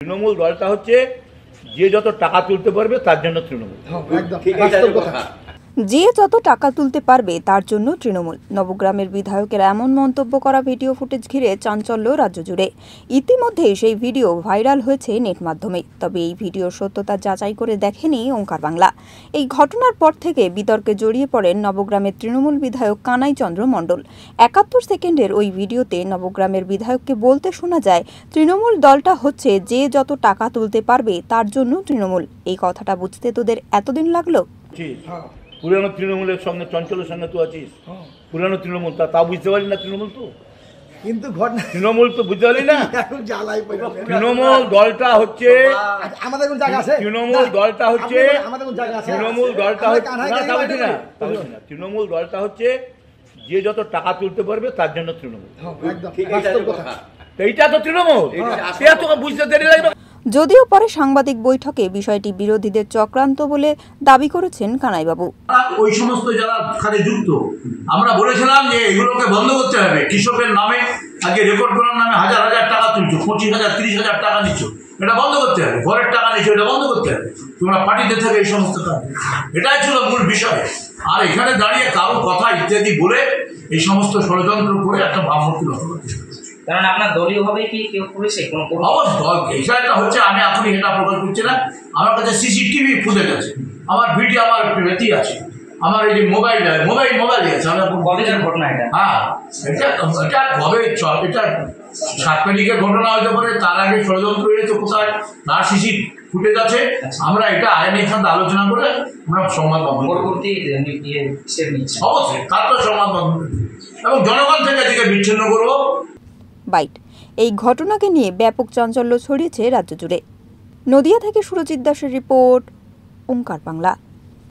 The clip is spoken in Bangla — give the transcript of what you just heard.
তৃণমূল দলটা হচ্ছে যে যত টাকা তুলতে পারবে তার জন্য তৃণমূল। যে যত টাকা তুলতে পারবে তার জন্য তৃণমূল। নবগ্রামের বিধায়কের এমন মন্তব্য করা ভিডিও ফুটেজ ঘিরে চাঞ্চল্য রাজ্য জুড়ে। ইতিমধ্যে সেই ভিডিও ভাইরাল হয়েছে নেট মাধ্যমে। তবে এই ভিডিওর সত্যতা যাচাই করে দেখেনি ওঙ্কার বাংলা। এই ঘটনার পর থেকে বিতর্কে জড়িয়ে পড়েন নবগ্রামের তৃণমূল বিধায়ক কানাই চন্দ্র মণ্ডল। ৭১ সেকেন্ডের ওই ভিডিওতে নবগ্রামের বিধায়ককে বলতে শোনা যায়, তৃণমূল দলটা হচ্ছে যে যত টাকা তুলতে পারবে তার জন্য তৃণমূল। এই কথাটা বুঝতে তোদের এতদিন লাগলো? পুরানো তৃণমূলের সঙ্গে চঞ্চলের সঙ্গে তো আছিস, পুরানো তৃণমূল তা বুঝতে পারি না। তৃণমূল তো কিন্তু তৃণমূল তো বুঝতে পারি না। তৃণমূল দলটা হচ্ছে তৃণমূল দলটা হচ্ছে তৃণমূল দলটা হচ্ছে যে যত টাকা তুলতে পারবে তার জন্য তৃণমূল। এইটা তো তৃণমূল, তোকে বুঝতে দেরি লাগবে। যদিও পরে সাংবাদিক বৈঠকে বিষয়টি বিরোধীদের চক্রান্ত বলে দাবি করেছেন কানাইবাবু। ওই সমস্ত যারা খাতে যুক্ত, আমরা বলেছিলাম যে এগুলোকে বন্ধ করতে হবে। কৃষকের নামে আগে রেকর্ড করার নামে হাজার হাজার টাকা তুলছো, 25,000 30,000 টাকা নিচ্ছ, এটা বন্ধ করতে হবে। ঘরের টাকা নিচ্ছ, এটা বন্ধ করতে হবে। তোমরা পার্টিতে থেকে এই সমস্ত কাজ, এটাই ছিল মূল বিষয়। আর এখানে দাঁড়িয়ে কারো কথা ইত্যাদি বলে এই সমস্ত ষড়যন্ত্র করে একটা ভাবমূর্তি রচনা করতে। কারণ আপনার দলীয় ভাবে কি কেউ করেছে বিষয়টা হচ্ছে, আমি এখনই এটা প্রকাশ করছি না। আমার কাছে সিসিটিভি ফুটেজ আছে, আমার ভিডিও, আমার বেতি আছে, আমার এই যে মোবাইল আছে। কলেজের ঘটনা এটা। হ্যাঁ, এটা কবে এটা 7 তারিখের ঘটনা হতে পারে, তার আগে ষড়যন্ত্র হয়েছে কোথায়, তার সিসি ফুটেজ আছে। আমরা এটা আইনের সাথে আলোচনা করে আমরা সংবাদ মাধ্যম অবশ্যই তার তো সংবাদ মাধ্যম এবং জনগণ থেকে এদিকে বিচ্ছিন্ন করবো। বাইট। এই ঘটনাকে নিয়ে ব্যাপক চাঞ্চল্য ছড়িয়েছে রাজ্য জুড়ে। নদিয়া থেকে সুরজিৎ দাসের রিপোর্ট, ওঙ্কার বাংলা।